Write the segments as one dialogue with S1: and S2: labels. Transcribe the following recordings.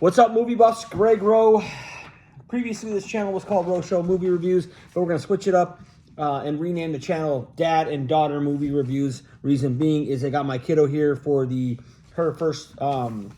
S1: What's up, movie buffs? Greg Rowe. Previously, this channel was called Rowe Show Movie Reviews, but we're going to switch it up and rename the channel Dad and Daughter Movie Reviews. Reason being is I got my kiddo here for her first kind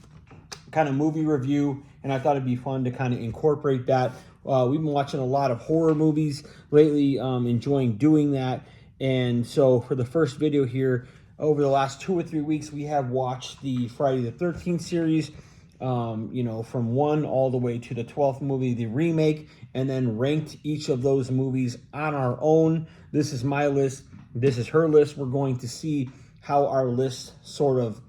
S1: of movie review, and I thought it'd be fun to kind of incorporate that. We've been watching a lot of horror movies lately, enjoying doing that. And so for the first video here, over the last 2 or 3 weeks, we have watched the Friday the 13th series, from 1 all the way to the 12th movie, the remake, and then ranked each of those movies on our own. This is my list. This is her list. We're going to see how our lists sort of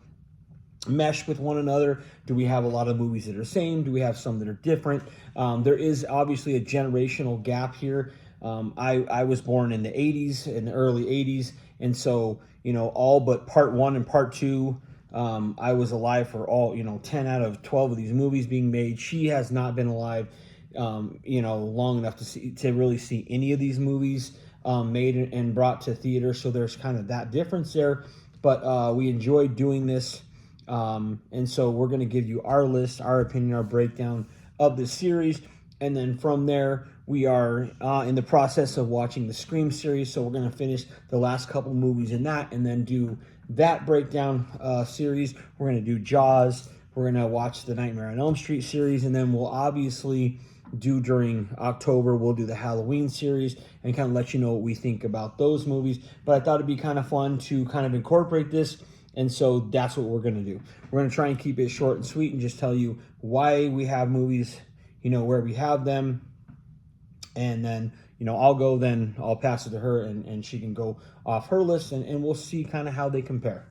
S1: mesh with one another. Do we have a lot of movies that are the same? Do we have some that are different? There is obviously a generational gap here. I was born in the 80s, in the early 80s, and so, all but part 1 and part 2, I was alive for all, 10 out of 12 of these movies being made. She has not been alive, long enough to really see any of these movies made and brought to theater. So there's kind of that difference there. But we enjoyed doing this. And so we're going to give you our list, our opinion, our breakdown of the series. And then from there, we are in the process of watching the Scream series. So we're going to finish the last couple movies in that and then do that breakdown series. We're going to do Jaws. We're going to watch the Nightmare on Elm Street series. And then we'll obviously do during October, we'll do the Halloween series and kind of let you know what we think about those movies. But I thought it'd be kind of fun to kind of incorporate this. And so that's what we're going to do. We're going to try and keep it short and sweet and just tell you why we have movies, where we have them. And then, I'll go, then I'll pass it to her and she can go off her list and we'll see kind of how they compare.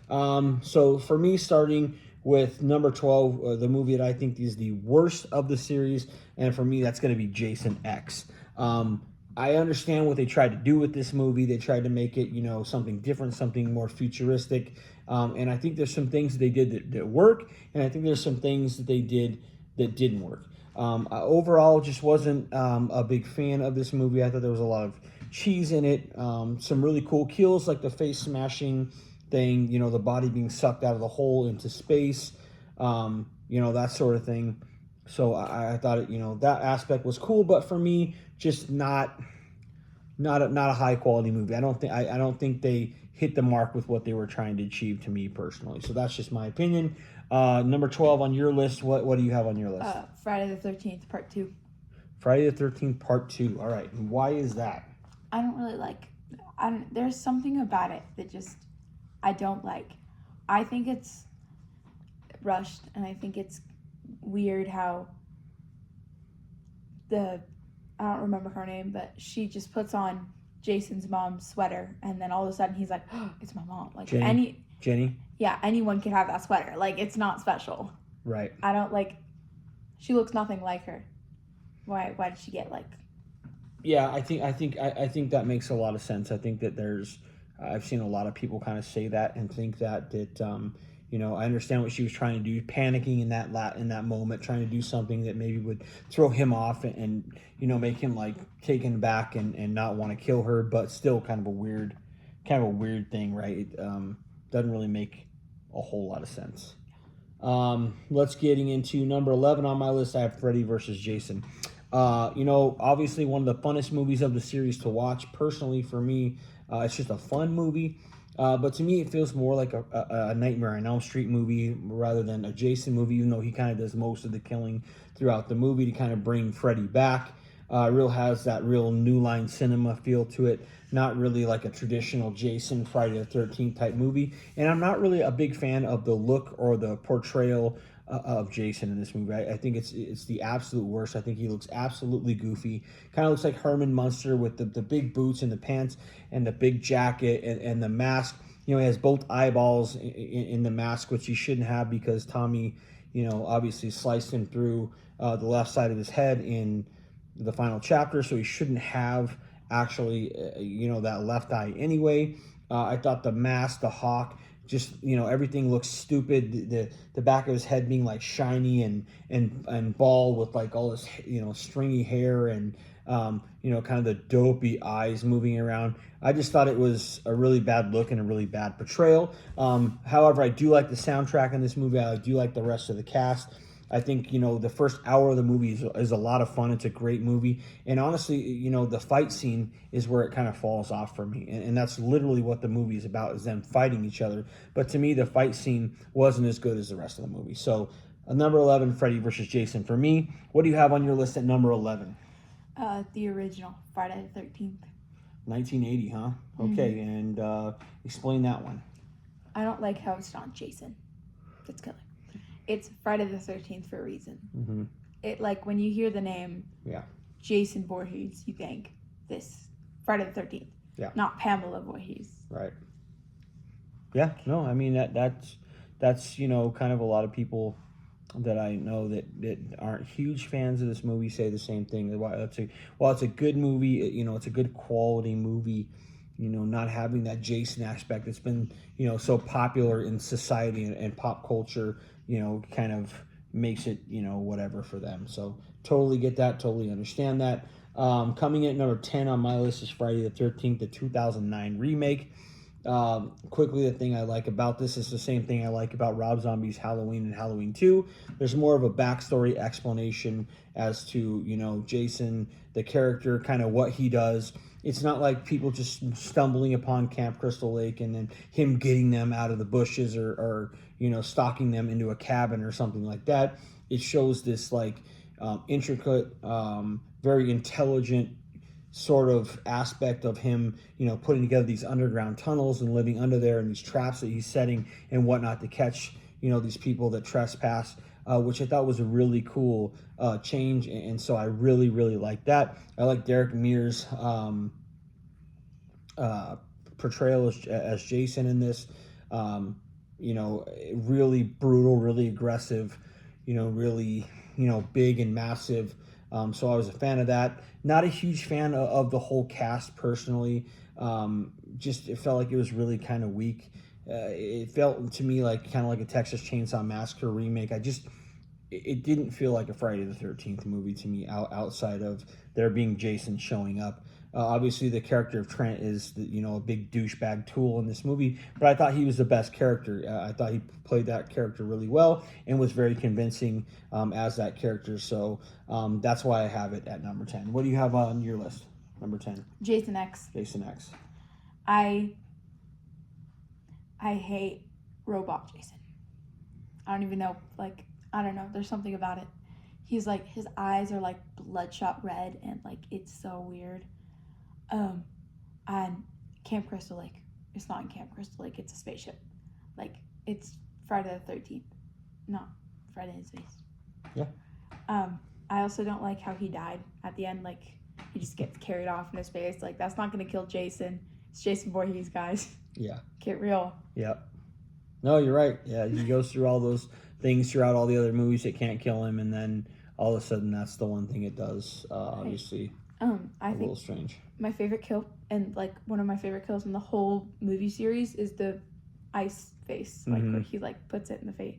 S1: So for me, starting with number 12, the movie that I think is the worst of the series. And for me, that's going to be Jason X. I understand what they tried to do with this movie. They tried to make it, something different, something more futuristic. And I think there's some things that they did that work. And I think there's some things that they did that didn't work. Overall, just wasn't a big fan of this movie. I thought there was a lot of cheese in it. Some really cool kills, like the face smashing thing, the body being sucked out of the hole into space, that sort of thing. So I thought that aspect was cool, but for me, just not a high quality movie. I don't think they hit the mark with what they were trying to achieve, to me personally. So that's just my opinion. Number 12 on your list. What do you have on your list?
S2: Friday the 13th, part 2.
S1: Friday the 13th, part 2. All right. And why is that?
S2: I don't really like. There's something about it that just I don't like. I think it's rushed, and I think it's weird how I don't remember her name, but she just puts on Jason's mom's sweater, and then all of a sudden he's like, oh, it's my mom. Like
S1: Jenny?
S2: Yeah, anyone can have that sweater. Like, it's not special.
S1: Right.
S2: I don't like. She looks nothing like her. Why did she get like?
S1: Yeah, I think that makes a lot of sense. I think that I've seen a lot of people kind of say that and think that I understand what she was trying to do, panicking in that moment, trying to do something that maybe would throw him off and make him like taken back and not want to kill her, but still kind of a weird thing, right? It doesn't really make a whole lot of sense. Let's getting into number 11 on my list. I have Freddy versus Jason. Obviously one of the funnest movies of the series to watch. Personally, for me, it's just a fun movie. But to me, it feels more like a Nightmare on Elm Street movie rather than a Jason movie, even though he kind of does most of the killing throughout the movie to kind of bring Freddy back. Has that real New Line Cinema feel to it. Not really like a traditional Jason Friday the 13th type movie. And I'm not really a big fan of the look or the portrayal of Jason in this movie. I think it's the absolute worst. I think he looks absolutely goofy. Kind of looks like Herman Munster with the big boots and the pants and the big jacket and the mask. He has both eyeballs in the mask, which he shouldn't have because Tommy, obviously sliced him through the left side of his head in the final chapter. So he shouldn't have actually, that left eye anyway. I thought the mask, the hawk, just everything looks stupid. The back of his head being like shiny and bald with like all this stringy hair and kind of the dopey eyes moving around. I just thought it was a really bad look and a really bad portrayal. However, I do like the soundtrack in this movie. I do like the rest of the cast. I think, you know, the first hour of the movie is a lot of fun. It's a great movie. And honestly, you know, the fight scene is where it kind of falls off for me. And that's literally what the movie is about, is them fighting each other. But to me, the fight scene wasn't as good as the rest of the movie. So number 11, Freddy versus Jason for me. What do you have on your list at number 11?
S2: The original Friday the 13th.
S1: 1980, huh? Okay, and explain that one.
S2: I don't like how it's not Jason that's killing. It's Friday the 13th for a reason.
S1: Mm-hmm.
S2: It, like, when you hear the name Jason Voorhees, you think this Friday the 13th.
S1: Yeah.
S2: Not Pamela Voorhees.
S1: Right. Yeah, no, I mean, that's you know, kind of a lot of people that I know that aren't huge fans of this movie say the same thing. While it's a good movie, you know, it's a good quality movie, you know, not having that Jason aspect that's been, you know, so popular in society and pop culture, you know, kind of makes it, you know, whatever for them. So totally get that, totally understand that. Coming in at number 10 on my list is Friday the 13th, the 2009 remake. Quickly, the thing I like about this is the same thing I like about Rob Zombie's Halloween and Halloween 2. There's more of a backstory explanation as to, you know, Jason, the character, kind of what he does. It's not like people just stumbling upon Camp Crystal Lake and then him getting them out of the bushes or you know, stalking them into a cabin or something like that. It shows this like intricate, very intelligent sort of aspect of him, you know, putting together these underground tunnels and living under there and these traps that he's setting and whatnot to catch, you know, these people that trespass, which I thought was a really cool change. And so I really, really like that. I like Derek Mears' portrayal as Jason in this. You know, really brutal, really aggressive, you know, really, you know, big and massive. So I was a fan of that. Not a huge fan of the whole cast personally. Just it felt like it was really kind of weak. It felt to me like kind of like a Texas Chainsaw Massacre remake. It didn't feel like a Friday the 13th movie to me outside of there being Jason showing up. Obviously, the character of Trent is, you know, a big douchebag tool in this movie, but I thought he was the best character. I thought he played that character really well and was very convincing as that character. So that's why I have it at number 10. What do you have on your list? Number 10.
S2: Jason X.
S1: Jason X.
S2: I hate Robot Jason. I don't even know, like, I don't know. There's something about it. He's like, his eyes are like bloodshot red and like, it's so weird. And Camp Crystal Lake. It's not in Camp Crystal Lake, it's a spaceship. Like, it's Friday the 13th, not Friday in space.
S1: Yeah.
S2: I also don't like how he died at the end. Like, he just gets carried off into space. Like, that's not going to kill Jason. It's Jason Voorhees, guys.
S1: Yeah.
S2: Get real.
S1: Yep. No, you're right. Yeah, he goes through all those things throughout all the other movies that can't kill him, and then all of a sudden that's the one thing it does. Obviously,
S2: I think
S1: little strange.
S2: My favorite kill, and like one of my favorite kills in the whole movie series, is the ice face, like where he like puts it in the face,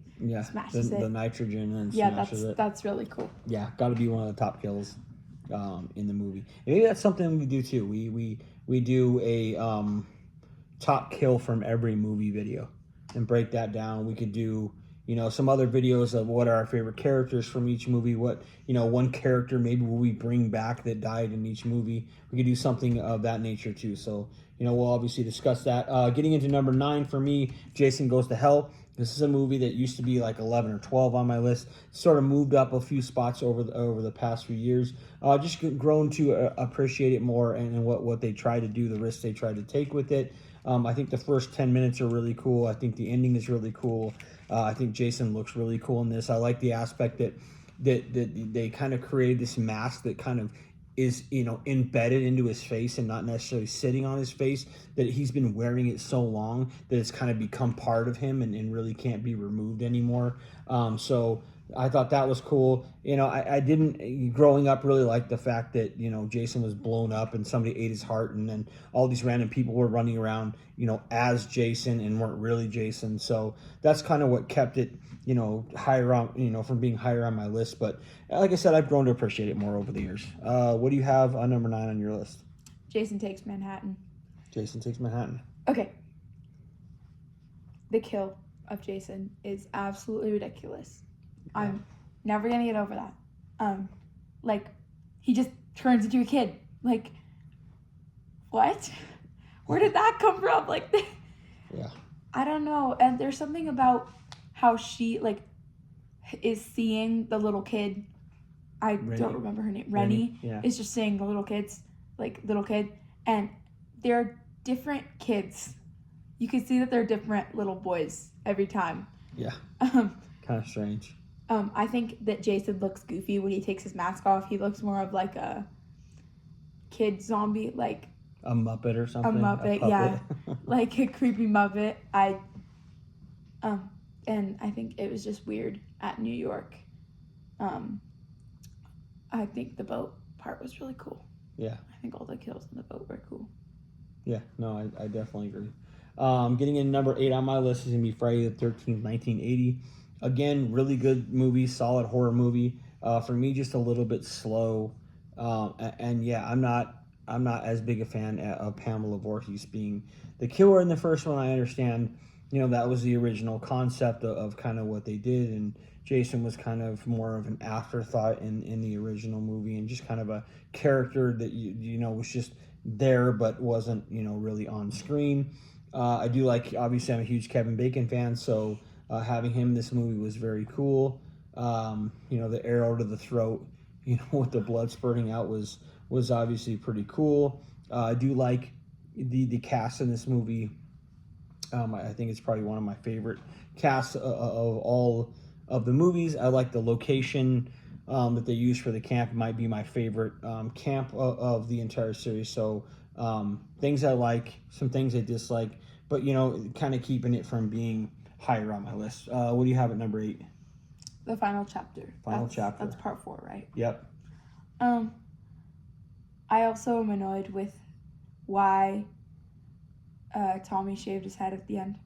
S2: smashes
S1: the nitrogen and smashes it.
S2: That's really cool.
S1: Yeah, got to be one of the top kills in the movie. And maybe that's something we do too. We do a top kill from every movie video and break that down. We could do, you know, some other videos of what are our favorite characters from each movie. What, you know, one character maybe will we bring back that died in each movie. We could do something of that nature too. So, you know, we'll obviously discuss that. Getting into number 9 for me, Jason Goes to Hell. This is a movie that used to be like 11 or 12 on my list. Sort of moved up a few spots over the past few years. Just grown to appreciate it more and what they try to do, the risks they try to take with it. I think the first 10 minutes are really cool. I think the ending is really cool. I think Jason looks really cool in this. I like the aspect that they kind of created this mask that kind of is, you know, embedded into his face and not necessarily sitting on his face, that he's been wearing it so long that it's kind of become part of him and really can't be removed anymore. So I thought that was cool. You know, I didn't, growing up, really like the fact that, you know, Jason was blown up and somebody ate his heart and then all these random people were running around, you know, as Jason and weren't really Jason. So that's kind of what kept it, you know, higher on, you know, from being higher on my list. But like I said, I've grown to appreciate it more over the years. What do you have on number 9 on your list?
S2: Jason Takes Manhattan.
S1: Jason Takes Manhattan.
S2: Okay. The kill of Jason is absolutely ridiculous. Never gonna get over that. Like, he just turns into a kid. Like, what? Where did that come from? Like,
S1: Yeah.
S2: I don't know. And there's something about how she, like, is seeing the little kid. I don't remember her name. Rennie
S1: yeah.
S2: is just seeing the little kid. And they're different kids. You can see that they're different little boys every time.
S1: Yeah. Kind of strange.
S2: I think that Jason looks goofy when he takes his mask off. He looks more of like a kid zombie, like
S1: a Muppet or something.
S2: A Muppet, yeah, like a creepy Muppet. And I think it was just weird at New York. I think the boat part was really cool.
S1: Yeah.
S2: I think all the kills in the boat were cool.
S1: Yeah, no, I definitely agree. Getting in number 8 on my list is going to be Friday the 13th, 1980. Again, really good movie, solid horror movie. For me, just a little bit slow. And yeah, I'm not as big a fan of Pamela Voorhees being the killer in the first one. I understand, that was the original concept of kind of what they did, and Jason was kind of more of an afterthought in the original movie, and just kind of a character that was just there but wasn't really on screen. I do like, obviously I'm a huge Kevin Bacon fan, so having him in this movie was very cool. The arrow to the throat, with the blood spurting out was obviously pretty cool. I do like the cast in this movie. I think it's probably one of my favorite casts of all of the movies. I like the location that they use for the camp. It might be my favorite camp of the entire series. So things I like, some things I dislike, but kind of keeping it from being higher on my list. What do you have at number 8?
S2: The final chapter.
S1: Chapter.
S2: That's part 4, right?
S1: Yep.
S2: I also am annoyed with why Tommy shaved his head at the end.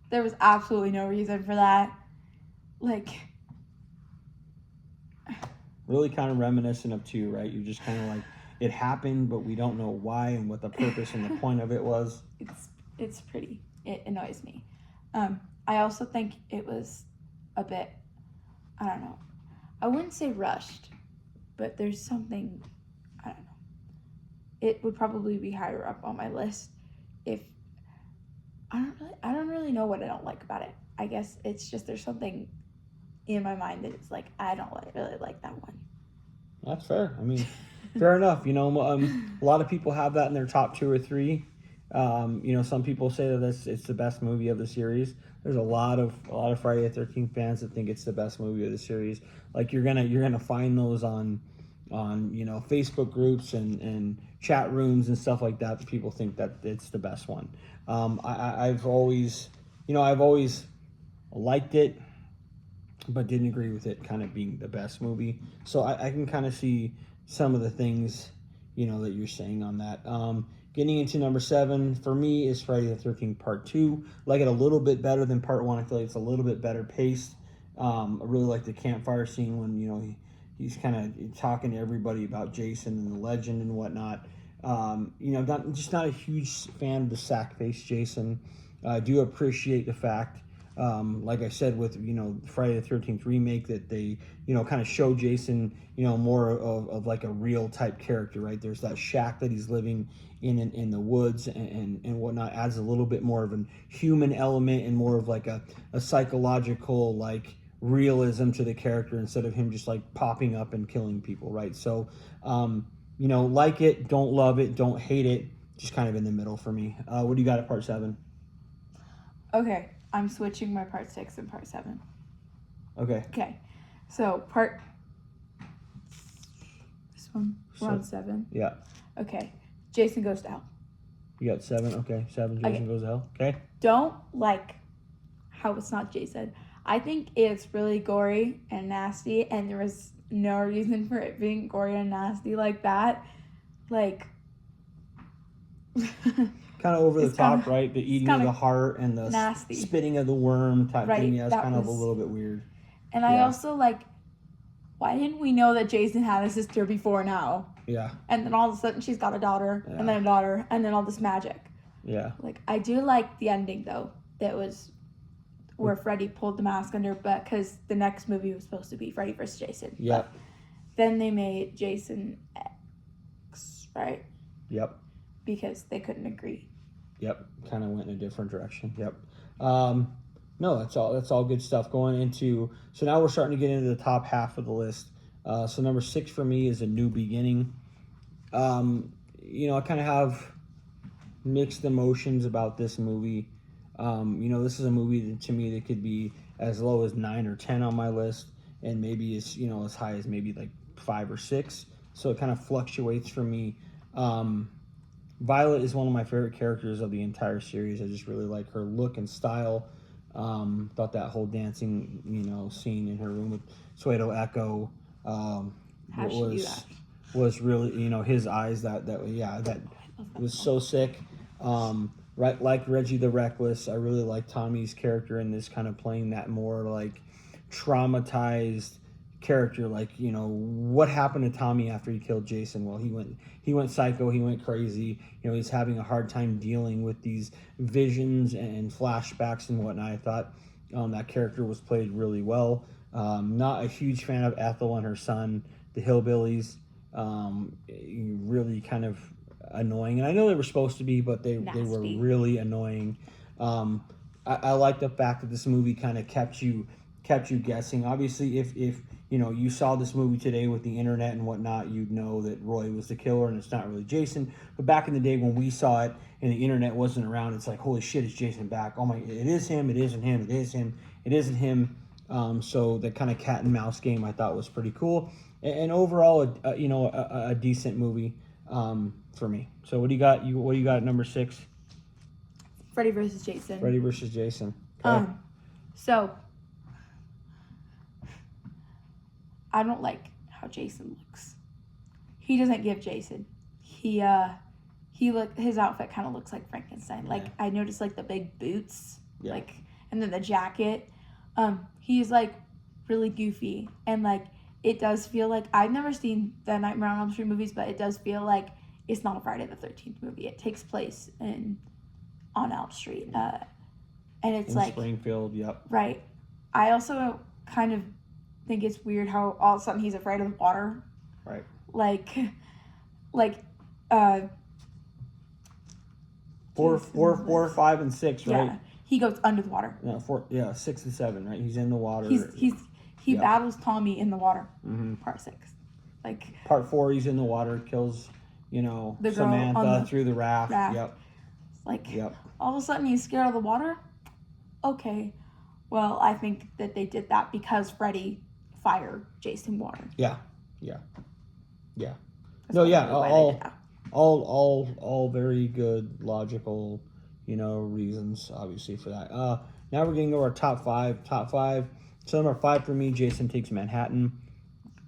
S2: There was absolutely no reason for that. Like,
S1: really kind of reminiscent of 2, right? You're just kind of like, it happened, but we don't know why and what the purpose and the point of it was.
S2: It's pretty. It annoys me. I also think it was a bit, I don't know. I wouldn't say rushed, but there's something, I don't know. It would probably be higher up on my list if I don't really know what I don't like about it. I guess it's just there's something in my mind that it's like I don't really like that one.
S1: That's fair. I mean, fair enough. A lot of people have that in their top 2 or 3. Some people say that it's the best movie of the series. There's a lot of Friday the 13th fans that think it's the best movie of the series. Like you're gonna find those on Facebook groups and chat rooms and stuff like that. People think that it's the best one. I've always liked it, but didn't agree with it kind of being the best movie. So I can kind of see some of the things that you're saying on that. Getting into number 7 for me is Friday the 13th Part 2. Like it a little bit better than Part 1. I feel like it's a little bit better paced. I really like the campfire scene when he's kind of talking to everybody about Jason and the legend and whatnot. Not a huge fan of the sack face Jason. I do appreciate the fact, like I said, with Friday the 13th remake, that they kind of show Jason more of like a real type character, right? There's that shack that he's living in the woods and whatnot, adds a little bit more of a human element and more of like a psychological like realism to the character instead of him just like popping up and killing people, right? So like it, don't love it, don't hate it, just kind of in the middle for me. What do you got at Part 7?
S2: Okay, I'm switching my Part 6 and Part 7.
S1: Okay.
S2: So this one, we're on 7.
S1: Yeah.
S2: Okay, Jason Goes to Hell.
S1: You got 7? Okay, 7, Jason Goes to Hell. Okay.
S2: Don't like how it's not Jason. I think it's really gory and nasty, and there was no reason for it being gory and nasty like that. Like,
S1: kind of over the top, right? The eating of the heart and the
S2: nasty.
S1: Spitting of the worm type thing. Yeah, it's kind of a little bit weird.
S2: And I also why didn't we know that Jason had a sister before now?
S1: Yeah.
S2: And then all of a sudden she's got a daughter, and then a daughter, and then all this magic.
S1: Yeah.
S2: Like, I do like the ending though. That was where Freddy pulled the mask under, but because the next movie was supposed to be Freddy vs. Jason.
S1: Yep.
S2: But then they made Jason X, right?
S1: Yep.
S2: Because they couldn't agree.
S1: Yep. Kind of went in a different direction. Yep. No, that's all good stuff going into. So now we're starting to get into the top half of the list. So number 6 for me is A New Beginning. I kind of have mixed emotions about this movie. This is a movie that, to me, that could be as low as 9 or 10 on my list, and maybe as high as maybe like 5 or 6. So it kind of fluctuates for me. Violet is one of my favorite characters of the entire series. I just really like her look and style. Thought that whole dancing, scene in her room with Suedo Echo was really, his eyes that was so sick. Right, like Reggie the Reckless, I really like Tommy's character in this, kind of playing that more like traumatized character. Like, what happened to Tommy after he killed Jason? Well, he went psycho, he went crazy. He's having a hard time dealing with these visions and flashbacks and whatnot. I thought that character was played really well. Not a huge fan of Ethel and her son, the hillbillies. Really kind of annoying, and I know they were supposed to be, but they were really annoying. I like the fact that this movie kind of kept you guessing. Obviously, if you saw this movie today with the internet and whatnot, you'd know that Roy was the killer and it's not really Jason. But back in the day when we saw it and the internet wasn't around, it's like, holy shit, it's Jason back. Oh my, it is him, it isn't him, it is him, it isn't him. So the kind of cat and mouse game I thought was pretty cool, and overall a decent movie for me. So what do you got? What do you got at number 6?
S2: Freddy vs. Jason.
S1: Freddy vs. Jason. Okay.
S2: So I don't like how Jason looks. He doesn't give Jason. His outfit kind of looks like Frankenstein. Like, I noticed like the big boots, and then the jacket. He's like really goofy, and like it does feel like, I've never seen the Nightmare on Elm Street movies, but it does feel like it's not a Friday the 13th movie. It takes place on Elm Street, and it's
S1: in
S2: like
S1: Springfield. Yep.
S2: Right. I also kind of think it's weird how all of a sudden he's afraid of the water.
S1: Right.
S2: Like
S1: 4, 5, and 6. Right.
S2: Yeah. He goes under the water.
S1: Yeah, 6 and 7. Right. He's in the water.
S2: He battles Tommy in the water.
S1: Mm-hmm.
S2: Part 6. Like
S1: part 4, he's in the water, kills Samantha through the raft. Yep.
S2: Like all of a sudden he's scared of the water. Okay. Well, I think that they did that because Freddy fired Jason water.
S1: Yeah.
S2: That's
S1: all very good, logical, reasons, obviously, for that. Now we're getting to our top 5. So number 5 for me, Jason Takes Manhattan.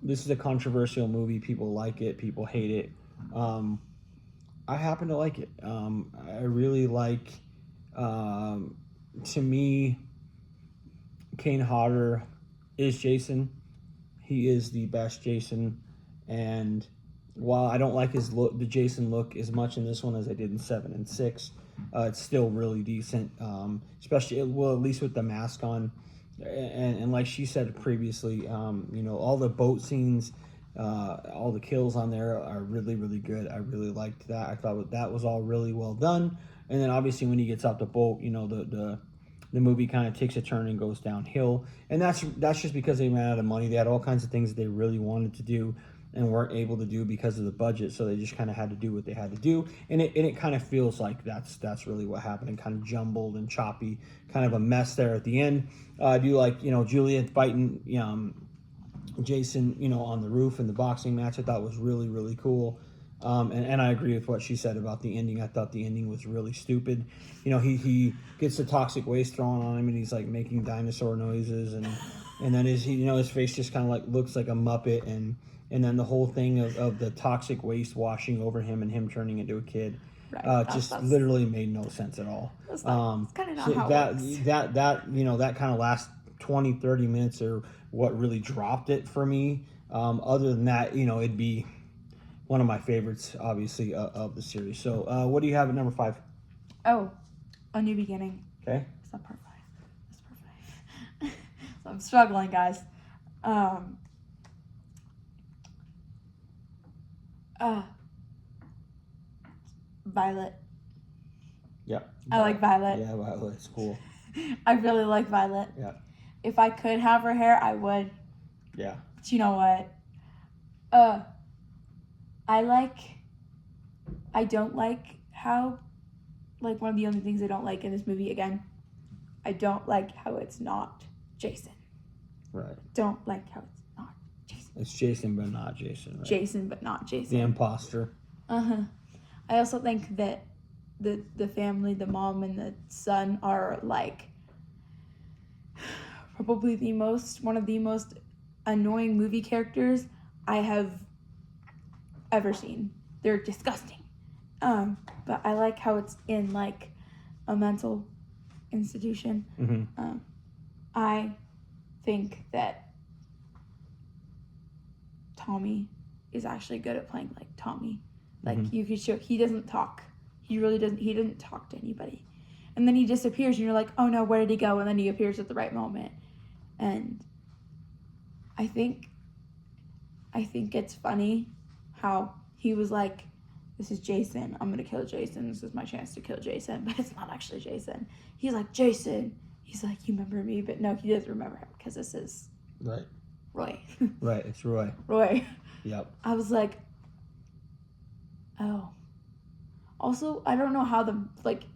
S1: This is a controversial movie. People like it. People hate it. I happen to like it. I really like, to me, Kane Hodder is Jason. He is the best Jason. And while I don't like the Jason look as much in this one as I did in 7 and 6, it's still really decent. Especially, at least with the mask on. And like she said previously, all the boat scenes, all the kills on there are really, really good. I really liked that. I thought that was all really well done. And then obviously when he gets off the boat, the movie kind of takes a turn and goes downhill. And that's just because they ran out of money. They had all kinds of things that they really wanted to do and weren't able to do because of the budget. So they just kind of had to do what they had to do. And it kind of feels like that's really what happened, and kind of jumbled and choppy, kind of a mess there at the end. I do like, Juliet fighting Jason, on the roof in the boxing match. I thought was really, really cool. And I agree with what she said about the ending. I thought the ending was really stupid. He gets the toxic waste thrown on him, and he's like making dinosaur noises, and then his face just kind of like looks like a Muppet, and then the whole thing of the toxic waste washing over him and him turning into a kid, just literally made no sense at all.
S2: That's kind of not how
S1: that
S2: it works.
S1: that kind of last 20-30 minutes are what really dropped it for me. Other than that, it'd be one of my favorites, obviously, of the series. So, what do you have at number 5?
S2: Oh, A New Beginning.
S1: Okay.
S2: It's not part 5. It's part I'm struggling, guys. Violet.
S1: Yep.
S2: I like Violet.
S1: Yeah, Violet's cool.
S2: I really like Violet.
S1: Yeah.
S2: If I could have her hair, I would.
S1: Yeah.
S2: But you know what? I don't like how, like, one of the only things I don't like in this movie, again, I don't like how it's not Jason.
S1: Right.
S2: Don't like how it's not Jason.
S1: It's Jason, but not Jason, right?
S2: Jason, but not Jason.
S1: The imposter.
S2: I also think that the family, the mom and the son, are like probably one of the most annoying movie characters I have ever seen. They're disgusting. But I like how it's in like a mental institution.
S1: Mm-hmm.
S2: I think that Tommy is actually good at playing like Tommy. Like you could show he doesn't talk. He really doesn't. He didn't talk to anybody, and then he disappears, and you're like, oh no, where did he go? And then he appears at the right moment, and I think it's funny how he was like, this is Jason. I'm gonna kill Jason. This is my chance to kill Jason, but it's not actually Jason. He's like, Jason. He's like, you remember me? But no, he doesn't remember him because this is
S1: Right.
S2: Roy.
S1: Right. It's Roy.
S2: Roy.
S1: Yep.
S2: I was like, oh. Also, I don't know how the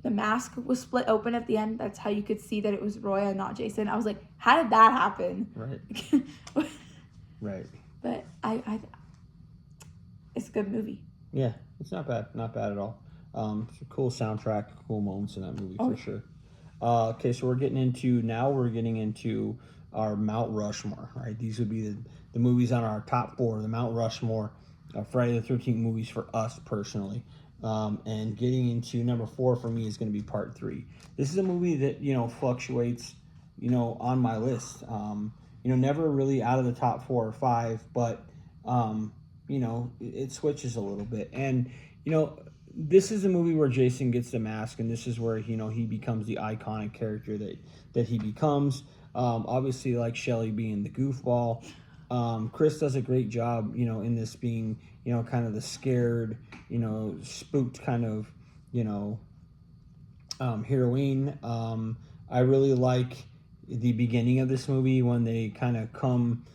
S2: mask was split open at the end. That's how you could see that it was Roy and not Jason. I was like, how did that happen?
S1: Right. Right.
S2: But I it's a good movie.
S1: Yeah, it's not bad. Not bad at all. It's a cool soundtrack, cool moments in that movie for sure. Okay, so we're getting into our Mount Rushmore, right? These would be the movies on our top 4, the Mount Rushmore of Friday the 13th movies for us personally. And getting into number 4 for me is going to be Part 3. This is a movie that, fluctuates, on my list. Never really out of the top 4 or 5, but, it switches a little bit. And, this is a movie where Jason gets the mask, and this is where, he becomes the iconic character that he becomes. Obviously, like Shelley being the goofball. Chris does a great job, in this being, kind of the scared, spooked kind of, heroine. I really like the beginning of this movie when they kind of come,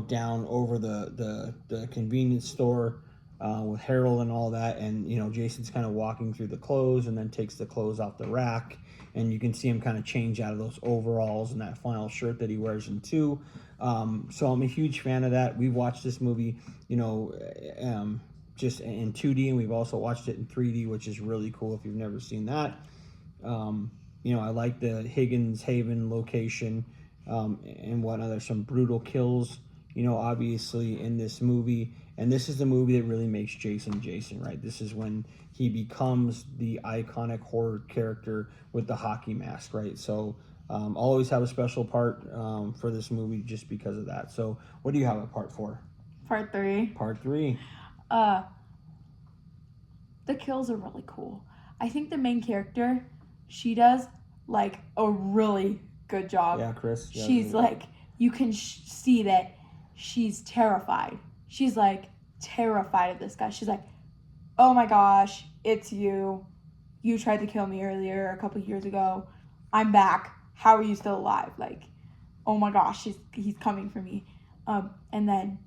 S1: down over the convenience store with Harold and all that, and Jason's kind of walking through the clothes and then takes the clothes off the rack, and you can see him kind of change out of those overalls and that flannel shirt that he wears in 2. So I'm a huge fan of that. We've watched this movie, just in 2D, and we've also watched it in 3D, which is really cool if you've never seen that. I like the Higgins Haven location and whatnot. There's some brutal kills, obviously in this movie. And this is the movie that really makes Jason, right? This is when he becomes the iconic horror character with the hockey mask, right? So I'll always have a special part for this movie just because of that. So what do you have at Part 4?
S2: Part 3.
S1: Part 3.
S2: The kills are really cool. I think the main character, she does like a really good job.
S1: Yeah, Chris. Yeah,
S2: she's like, you can see that she's terrified. She's like terrified of this guy. She's like, oh my gosh, it's you. You tried to kill me earlier a couple years ago. I'm back. How are you still alive? Like, oh my gosh, he's coming for me. And then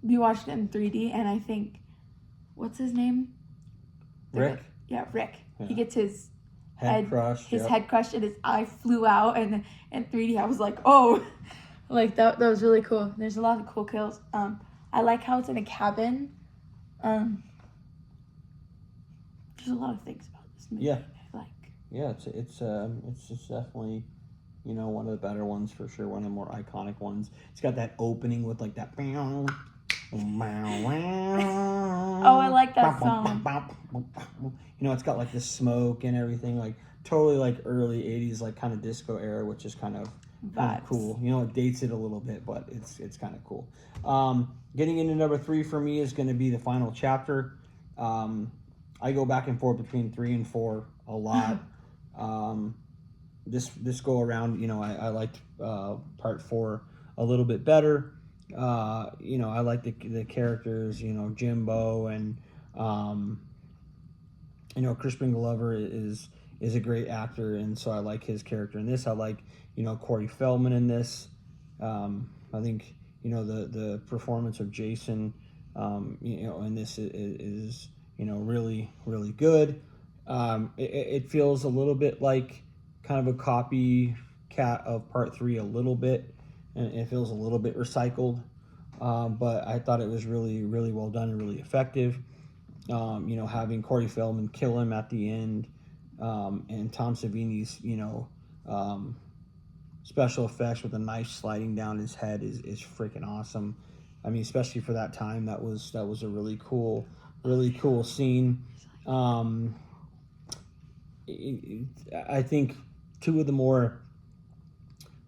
S2: we watched it in 3D, and I think, what's his name?
S1: Rick.
S2: Yeah, Rick.
S1: Yeah.
S2: He gets his
S1: head crushed.
S2: His head crushed, and his eye flew out. And in 3D, I was like, oh, like that was really cool. There's a lot of cool kills. I like how it's in a cabin. There's a lot of things about this movie I like.
S1: Yeah, it's just definitely, one of the better ones for sure. One of the more iconic ones. It's got that opening with like that.
S2: Oh, I like that song.
S1: It's got like the smoke and everything, like totally like early 80s, like kind of disco era, which is kind of cool. It dates it a little bit, but it's kind of cool. Getting into number 3 for me is going to be the final chapter. I go back and forth between 3 and 4 a lot. this go around, I liked part 4 a little bit better. I like the characters, Jimbo and Crispin Glover is a great actor, and so I like his character in this. I like Corey Feldman in this. I think the performance of Jason in this is really really good. It feels a little bit like kind of a copycat of part 3 a little bit, and it feels a little bit recycled, but I thought it was really really well done and really effective. Having Corey Feldman kill him at the end, and Tom Savini's special effects with a knife sliding down his head is freaking awesome. I mean, especially for that time, that was a really cool scene. I think 2 of the more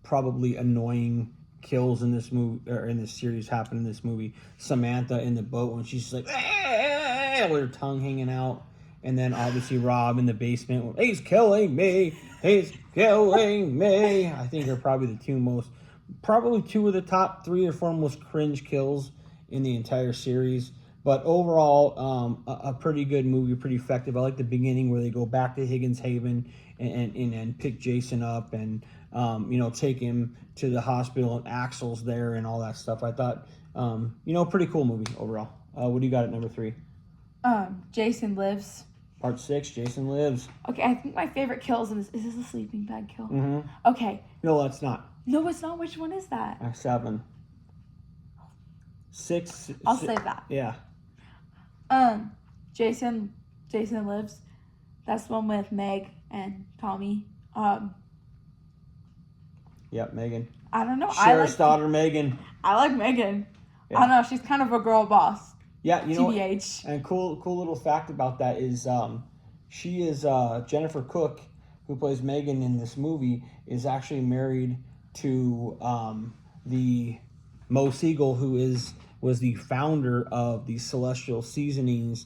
S1: probably annoying kills in this movie or in this series happen in this movie. Samantha in the boat when she's like with her tongue hanging out, and then obviously Rob in the basement. He's killing me. He's killing me. I think are probably the 2 of the top 3 or 4 most cringe kills in the entire series. But overall, a pretty good movie, pretty effective. I like the beginning where they go back to Higgins Haven and pick Jason up and take him to the hospital, and Axel's there and all that stuff. I thought pretty cool movie overall. What do you got at number 3?
S2: Jason Lives.
S1: Part 6, Jason Lives.
S2: Okay, I think my favorite kills is this a sleeping bag kill?
S1: Mm-hmm.
S2: Okay.
S1: No, that's not.
S2: No, it's not. Which one is that?
S1: 7. 6.
S2: I'll save that.
S1: Yeah.
S2: Jason Lives. That's the one with Meg and Tommy.
S1: Yep, Megan.
S2: I don't know.
S1: Sheriff's daughter, Megan.
S2: I like Megan.
S1: Yeah.
S2: I don't know. She's kind of a girl boss.
S1: Yeah,
S2: TBH.
S1: And cool little fact about that is she is Jennifer Cook, who plays Megan in this movie, is actually married to the Mo Siegel, who was the founder of the Celestial Seasonings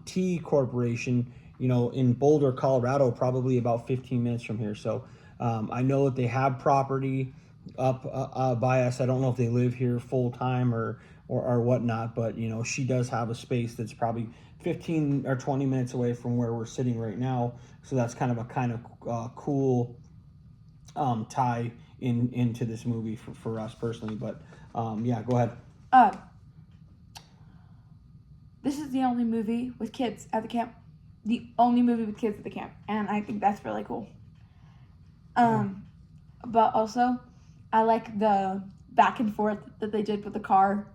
S1: Tea Corporation, in Boulder, Colorado, probably about 15 minutes from here. So I know that they have property up by us. I don't know if they live here full time or whatnot, but she does have a space that's probably 15 or 20 minutes away from where we're sitting right now. So that's kind of cool tie into this movie for us personally. But yeah, go ahead.
S2: This is the only movie with kids at the camp. The only movie with kids at the camp, and I think that's really cool. But also, I like the back and forth that they did with the car,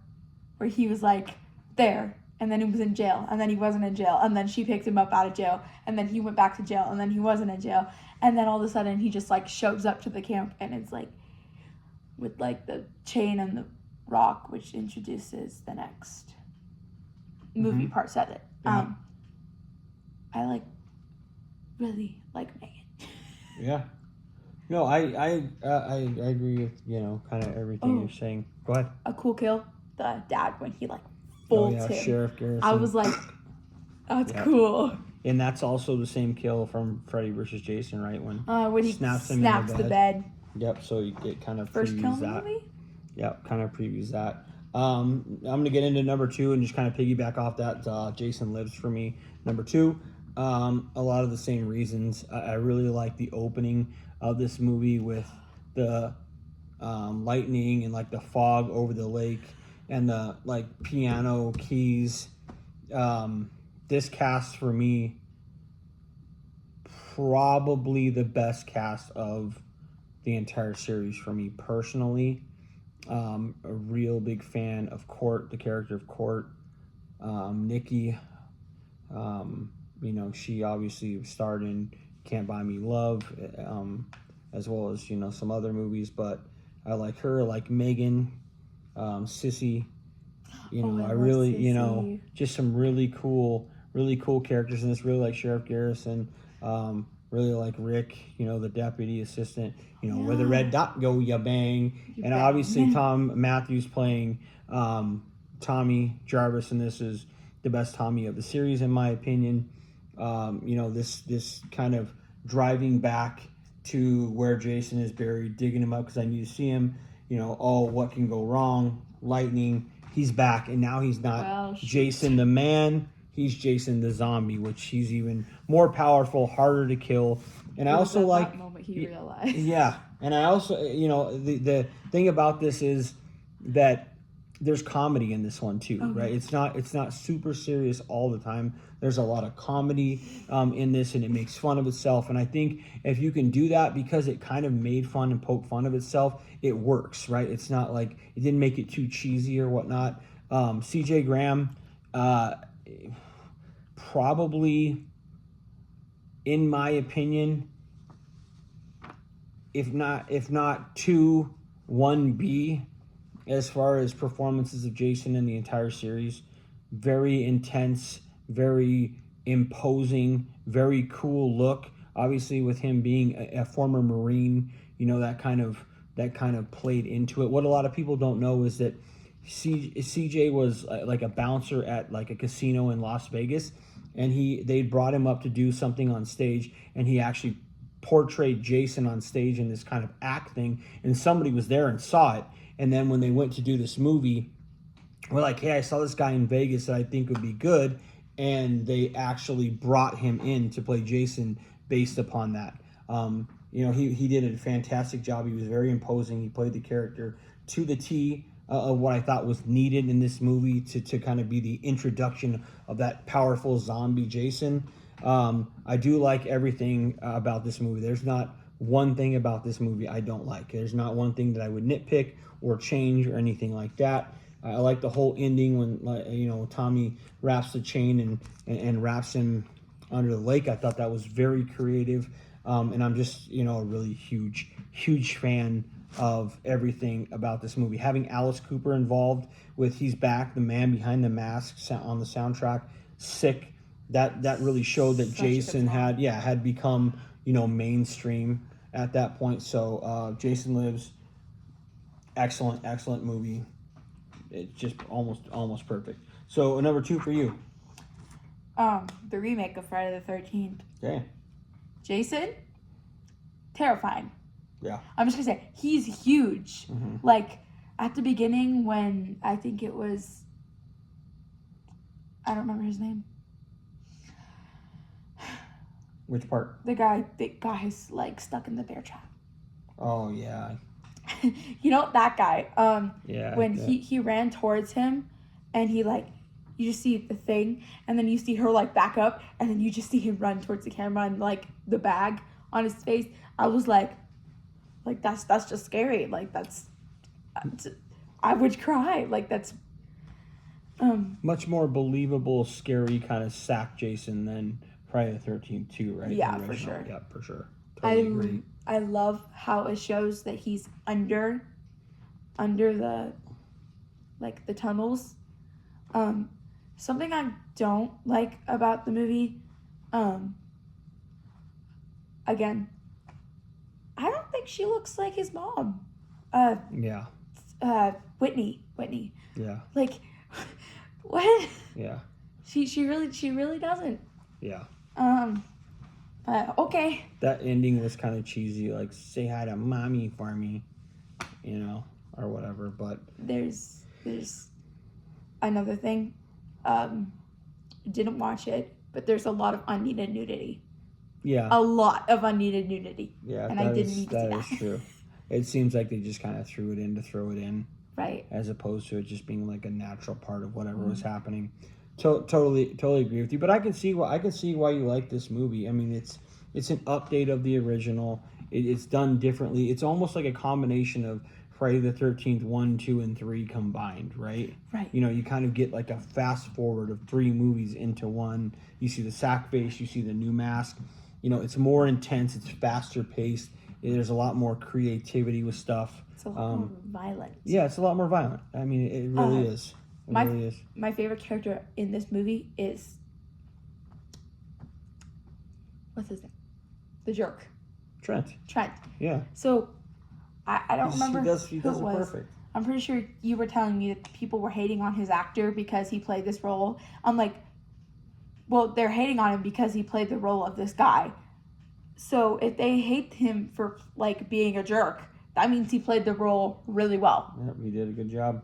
S2: where he was like there, and then he was in jail, and then he wasn't in jail, and then she picked him up out of jail, and then he went back to jail, and then he wasn't in jail, and then all of a sudden he just like shows up to the camp, and it's like with like the chain and the rock, which introduces the next movie, part 7.
S1: Yeah.
S2: I really like Megan.
S1: Yeah. No, I agree with kind of everything you're saying. Go ahead.
S2: A cool kill, the dad when he folds him.
S1: Sheriff Garrison.
S2: I was like, that's cool.
S1: And that's also the same kill from Freddy vs. Jason, right?
S2: When he snaps the bed.
S1: Yep. So it kind of
S2: first kill
S1: previews that.
S2: movie.
S1: Yep, kind of previews that. I'm gonna get into number 2 and just kind of piggyback off that. Jason Lives for me. Number 2. A lot of the same reasons. I really like the opening of this movie with the lightning and the fog over the lake and the piano keys. This cast for me, probably the best cast of the entire series for me personally. A real big fan of Court, the character of Court. Nikki, she obviously starred in Can't Buy Me Love, as well as some other movies, but I like her. I like Megan, Sissy. I really
S2: Sissy.
S1: Just some really cool characters in this. Really like Sheriff Garrison. Really like Rick, the deputy assistant. Where the red dot go, ya bang. And obviously Tom Matthews playing Tommy Jarvis, and this is the best Tommy of the series in my opinion. This kind of driving back to where Jason is buried, digging him up because I need to see him. You know, oh, what can go wrong? Lightning. He's back, and now he's not
S2: Well, shoot.
S1: Jason the man. He's Jason the zombie, which he's even more powerful, harder to kill. And I
S2: It was
S1: also
S2: at
S1: like,
S2: that moment he realized.
S1: yeah, and I also, you know, the thing about this is that there's comedy in this one too, right? It's not super serious all the time. There's a lot of comedy in this, and it makes fun of itself. And I think if you can do that, because it kind of made fun and poked fun of itself, it works, right? It's not like it didn't make it too cheesy or whatnot. C.J. Graham, probably, in my opinion, if not 2, 1B, as far as performances of Jason in the entire series. Very intense, very imposing, very cool look. Obviously, with him being a former Marine, you know, that kind of played into it. What a lot of people don't know is that CJ was like a bouncer at like a casino in Las Vegas, and they brought him up to do something on stage, and he actually portrayed Jason on stage in this kind of act thing, and somebody was there and saw it. And then when they went to do this movie, we're like, hey, I saw this guy in Vegas that I think would be good. And they actually brought him in to play Jason based upon that. You know, he did a fantastic job. He was very imposing. He played the character to the T of what I thought was needed in this movie to kind of be the introduction of that powerful zombie Jason. I do like everything about this movie. There's not one thing about this movie I don't like. There's not one thing that I would nitpick or change or anything like that. I like the whole ending when, you know, Tommy wraps the chain and wraps him under the lake. I thought that was very creative. And I'm just, you know, a really huge fan of everything about this movie. Having Alice Cooper involved with He's Back, the man behind the mask on the soundtrack, sick. That really showed that
S2: Such a good
S1: Jason
S2: song.
S1: had become, you know, mainstream at that point. So Jason Lives, excellent movie. It's just almost perfect. So number 2 for you.
S2: The remake of Friday the 13th.
S1: Okay.
S2: Jason, terrifying.
S1: Yeah.
S2: I'm just gonna say he's huge.
S1: Mhm.
S2: Like at the beginning when I think it was, I don't remember his name.
S1: Which part?
S2: The guy that got his leg stuck in the bear trap.
S1: Oh yeah.
S2: You know that guy.
S1: Yeah.
S2: When he ran towards him, and he like, you just see the thing, and then you see her like back up, and then you just see him run towards the camera and like the bag on his face. I was like that's just scary. Like I would cry. Like that's
S1: much more believable, scary kind of sack Jason than Friday the 13th too, right?
S2: Yeah,
S1: The
S2: for
S1: original.
S2: sure.
S1: Yeah, for sure. Totally agree.
S2: I love how it shows that he's under the like the tunnels. Something I don't like about the movie, again, I don't think she looks like his mom.
S1: Yeah.
S2: Whitney.
S1: Yeah.
S2: Like, what?
S1: Yeah.
S2: She really doesn't.
S1: Yeah.
S2: Okay.
S1: That ending was kind of cheesy, like say hi to mommy for me, you know, or whatever. But
S2: There's another thing. Didn't watch it, but there's a lot of unneeded nudity.
S1: yeah,
S2: A lot of unneeded nudity.
S1: yeah,
S2: and I didn't need to see
S1: that is
S2: that.
S1: true. It seems like they just kind of threw it in to throw it in,
S2: Right.
S1: as opposed to it just being like a natural part of whatever was happening. Totally agree with you. But I can see why you like this movie. I mean, it's an update of the original. It's done differently. It's almost like a combination of Friday the 13th 1, 2, and 3 combined, right?
S2: Right.
S1: You know, you kind of get like a fast forward of 3 movies into one. You see the sack face, you see the new mask. You know, it's more intense, it's faster paced. There's a lot more creativity with stuff.
S2: It's a lot more violent.
S1: Yeah, it's a lot more violent. I mean, it really is. It really is.
S2: My favorite character in this movie is, what's his name? The jerk.
S1: Trent. Yeah.
S2: So I don't remember
S1: He does
S2: who
S1: it
S2: it was.
S1: perfect.
S2: I'm pretty sure you were telling me that people were hating on his actor because he played this role. I'm like, well, they're hating on him because he played the role of this guy. So if they hate him for like being a jerk, that means he played the role really well.
S1: Yep, he did a good job.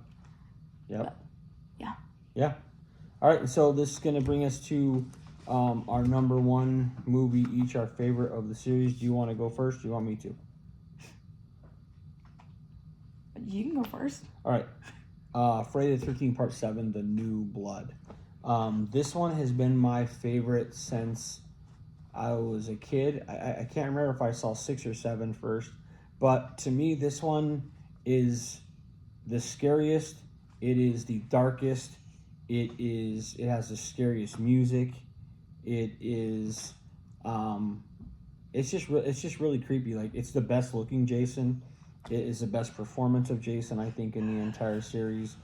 S1: Yep.
S2: But, yeah.
S1: Yeah. All right, so this is going to bring us to our number one movie, each our favorite of the series. Do you want to go first? Do you want me to?
S2: You can go first.
S1: All right. Friday the 13th, Part 7, The New Blood. This one has been my favorite since I was a kid. I can't remember if I saw 6 or 7 first, but to me, this one is the scariest. It is the darkest. It has the scariest music. It is, it's just really creepy. Like, it's the best looking Jason. It is the best performance of Jason, I think, in the entire series.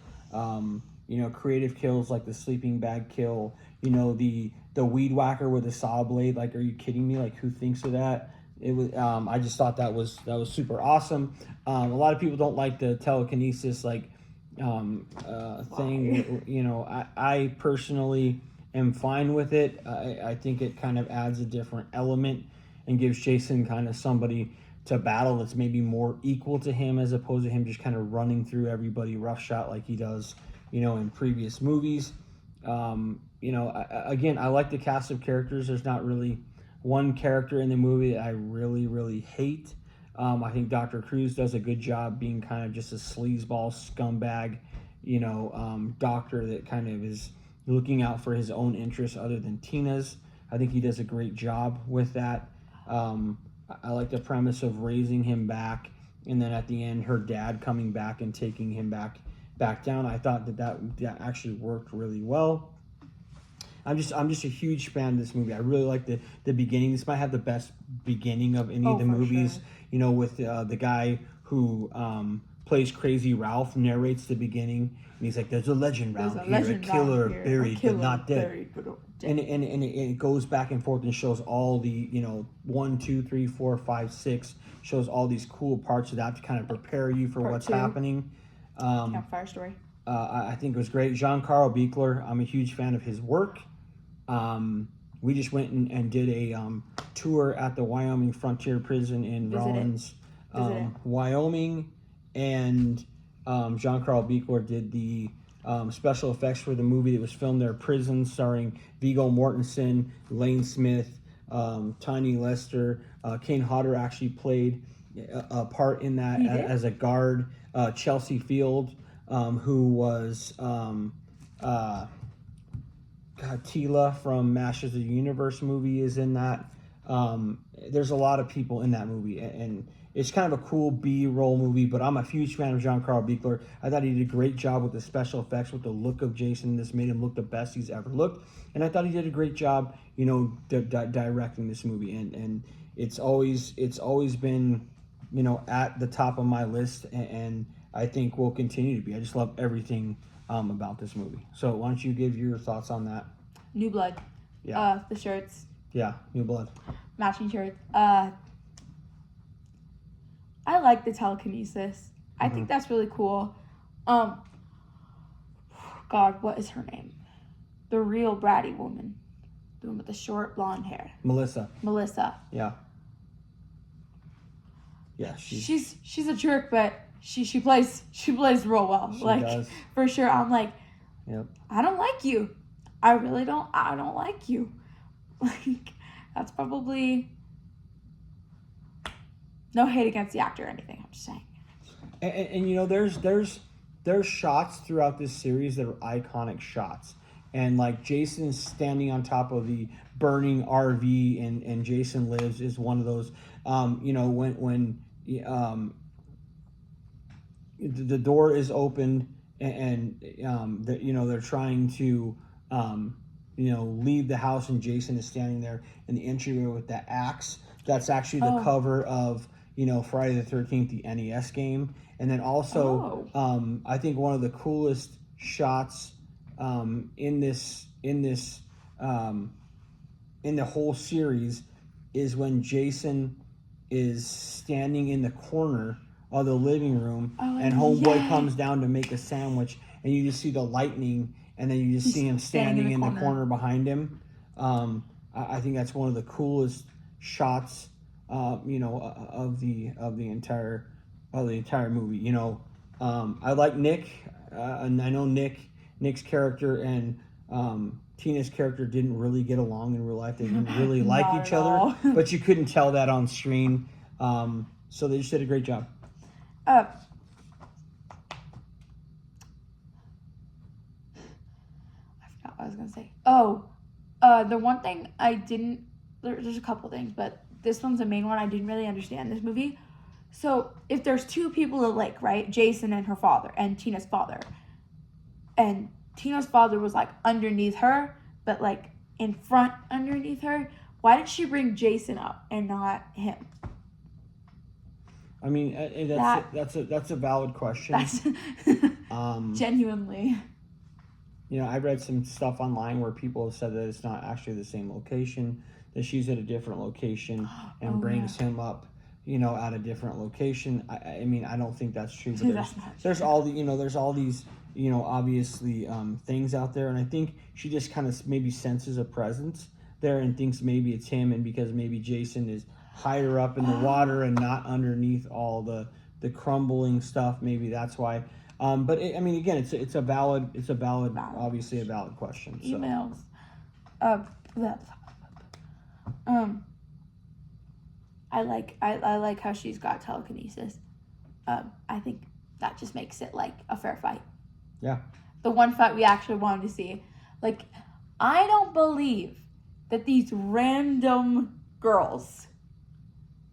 S1: Creative kills like the sleeping bag kill, the weed whacker with a saw blade. Like, are you kidding me? Like, who thinks of that? It was, I just thought that was super awesome. A lot of people don't like the telekinesis, like, thing. I personally am fine with it. I think it kind of adds a different element and gives Jason kind of somebody to battle that's maybe more equal to him, as opposed to him just kind of running through everybody roughshod like he does, in previous movies. Again, I like the cast of characters. There's not really one character in the movie that I really, really hate. I think Dr. Cruz does a good job being kind of just a sleazeball scumbag, doctor that kind of is looking out for his own interests other than Tina's. I think he does a great job with that. I like the premise of raising him back, and then at the end, her dad coming back and taking him back down. I thought that actually worked really well. I'm just a huge fan of this movie. I really like the beginning. This might have the best beginning of any of the movies. Sure. With the guy who plays Crazy Ralph, narrates the beginning, and he's like, "There's a legend around here, a killer buried but not dead." And it goes back and forth and shows all the 1, 2, 3, 4, 5, 6, shows all these cool parts of that to kind of prepare you for what's happening.
S2: Campfire story.
S1: I think it was great. Jean-Carl Buechler, I'm a huge fan of his work. We just went and did a tour at the Wyoming Frontier Prison in Rawlins, Wyoming, and Jean-Carl Buechler did the special effects for the movie that was filmed there, Prison, starring Viggo Mortensen, Lane Smith, Tiny Lester. Kane Hodder actually played a part in that as a guard. Chelsea Field, who was Tila from Masters of the Universe movie, is in that. There's a lot of people in that movie, and it's kind of a cool B-roll movie, but I'm a huge fan of Jean-Carl Buechler. I thought he did a great job with the special effects, with the look of Jason. This made him look the best he's ever looked, and I thought he did a great job, directing this movie, and it's always been, at the top of my list, and I think will continue to be. I just love everything about this movie. So why don't you give your thoughts on that?
S2: New Blood.
S1: Yeah.
S2: The shirts.
S1: Yeah, New Blood.
S2: Matching shirts. I like the telekinesis. I think that's really cool. God, what is her name? The real bratty woman. The one with the short blonde hair.
S1: Melissa.
S2: Yeah.
S1: Yeah,
S2: she's a jerk, but she plays real well.
S1: She does.
S2: For sure. I'm like,
S1: yep.
S2: I don't like you. I really don't. I don't like you. Like, that's probably no hate against the actor or anything. I'm just saying.
S1: And there's shots throughout this series that are iconic shots. And like Jason standing on top of the burning RV and Jason Lives is one of those. When the door is opened and they're trying to leave the house, and Jason is standing there in the entryway with that axe. That's actually the cover of Friday the 13th, the NES game. And then also I think one of the coolest shots in the whole series is when Jason is standing in the corner of the living room, and Homeboy comes down to make a sandwich, and you just see the lightning, and then you just see him standing in the corner behind him. I think that's one of the coolest shots of the entire movie. I like Nick, and I know Nick's character and Tina's character didn't really get along in real life. They didn't really like
S2: Not
S1: each
S2: at
S1: other,
S2: all.
S1: but you couldn't tell that on screen. So they just did a great job.
S2: I forgot what I was gonna say. The one thing I didn't. There's a couple things, but this one's the main one. I didn't really understand this movie. So if there's two people at Lake, right? Jason and her father, and Tina's father, and Tina's father was like underneath her, but like in front underneath her. Why did she bring Jason up and not him?
S1: I mean, that's a valid question.
S2: That's genuinely.
S1: I read some stuff online where people have said that it's not actually the same location, that she's at a different location and brings him up, at a different location. I mean, I don't think that's true. But there's all these, obviously things out there, and I think she just kind of maybe senses a presence there and thinks maybe it's him, and because maybe Jason is higher up in the water and not underneath all the crumbling stuff, maybe that's why. But again, it's a valid obviously a valid question. So.
S2: Emails. I like how she's got telekinesis. I think that just makes it like a fair fight.
S1: Yeah.
S2: The one fight we actually wanted to see. Like, I don't believe that these random girls,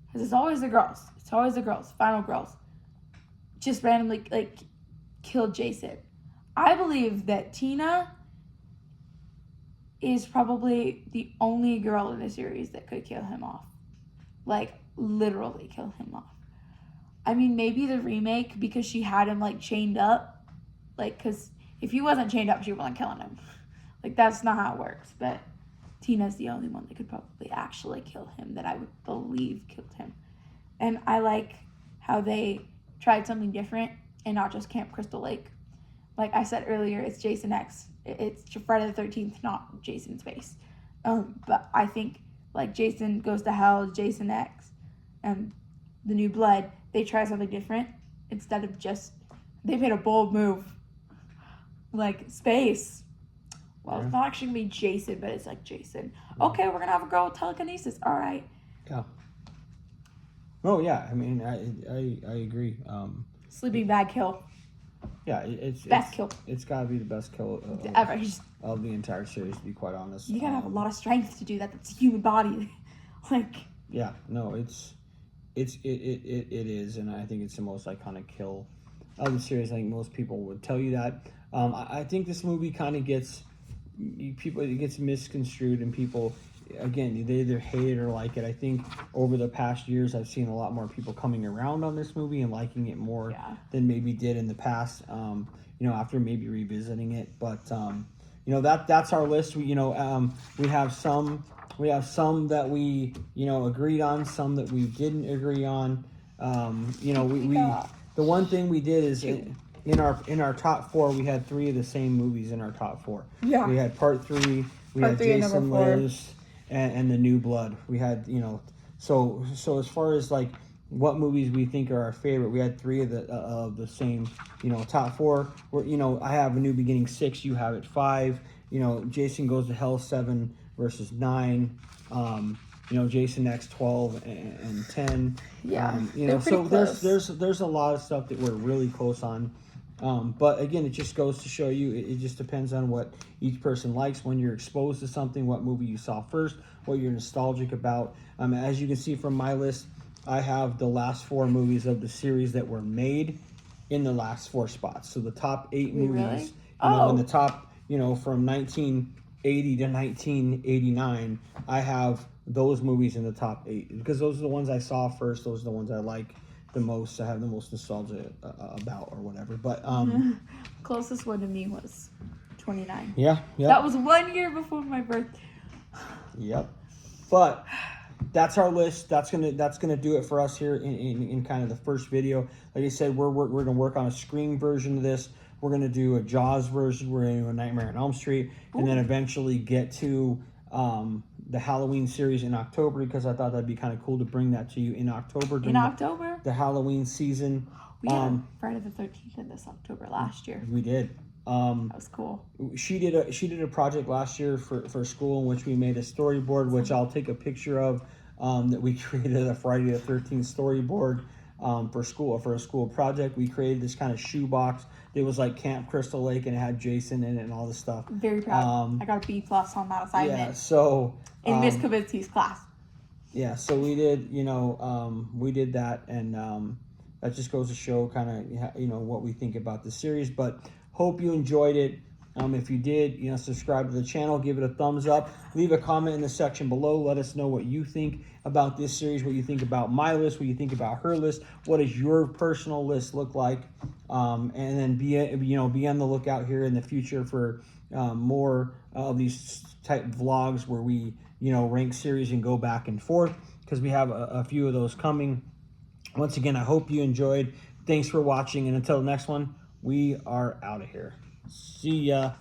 S2: because it's always the girls, final girls, just randomly like killed Jason. I believe that Tina is probably the only girl in the series that could kill him off. Like, literally kill him off. I mean, maybe the remake, because she had him like chained up. Like, because if he wasn't chained up, she wasn't killing him. Like, that's not how it works. But Tina's the only one that could probably actually kill him, that I would believe killed him. And I like how they tried something different and not just Camp Crystal Lake. Like I said earlier, it's Jason X. It's Friday the 13th, not Jason's face. But I think like Jason Goes to Hell, Jason X, and The New Blood, they try something different instead of just, they made a bold move. Like space. Well, it's not actually going to be Jason, but it's like Jason. Okay, we're going to have a girl with telekinesis. All right.
S1: Yeah. Oh, yeah. I mean, I agree.
S2: Sleeping bag kill.
S1: Yeah, it's
S2: best kill.
S1: It's got to be the best kill
S2: ever.
S1: Of the entire series, to be quite honest.
S2: You got to have a lot of strength to do that. That's a human body. Like.
S1: Yeah, no, it is, and I think it's the most iconic kill of the series. I think most people would tell you that. I think this movie kind of gets misconstrued, and people, again, they either hate it or like it. I think over the past years, I've seen a lot more people coming around on this movie and liking it more than maybe did in the past. After maybe revisiting it, but that's our list. We have some that we agreed on, some that we didn't agree on. The one thing we did is. In our top four, we had 3 of the same movies in our top 4. Yeah. We had Part 3, we had Jason Lives, and The New Blood. We had, so as far as like what movies we think are our favorite, we had 3 of the same, top 4. Where, I have A New Beginning 6, you have it 5. Jason Goes to Hell 7 versus 9. Jason X 12 and 10.
S2: Yeah.
S1: So there's a lot of stuff that we're really close on. But again, it just goes to show you, it just depends on what each person likes when you're exposed to something, what movie you saw first, what you're nostalgic about. As you can see from my list, I have the last 4 movies of the series that were made in the last 4 spots. So the top 8 movies, in the top, from 1980 to 1989, I have those movies in the top 8 because those are the ones I saw first. Those are the ones I like the most, I have the most nostalgia about or whatever. But
S2: closest one to me was 29.
S1: Yeah.
S2: That was 1 year before my birthday.
S1: Yep. But that's our list. That's gonna do it for us here in kind of the first video. Like I said, we're gonna work on a Scream version of this. We're gonna do a Jaws version. We're gonna do a Nightmare on Elm Street, and then eventually get to the Halloween series in October because I thought that'd be kind of cool to bring that to you in October.
S2: In October?
S1: The Halloween season.
S2: We had a Friday the 13th in this October last year.
S1: We did.
S2: That was cool.
S1: She did a project last year for school in which we made a storyboard, which I'll take a picture of, that we created a Friday the 13th storyboard for a school project. We created this kind of shoebox. It was like Camp Crystal Lake, and it had Jason in it and all this stuff.
S2: Very proud. I got a B+ on that assignment.
S1: Yeah, so
S2: in Miss Kavinsky's class.
S1: Yeah, so we did, we did that, and that just goes to show kind of, what we think about the series. But hope you enjoyed it. If you did, subscribe to the channel, give it a thumbs up, leave a comment in the section below. Let us know what you think about this series, what you think about my list, what you think about her list. What does your personal list look like? And then be on the lookout here in the future for more of these type vlogs where we, rank series and go back and forth, because we have a few of those coming. Once again, I hope you enjoyed. Thanks for watching, and until the next one, we are out of here. See ya.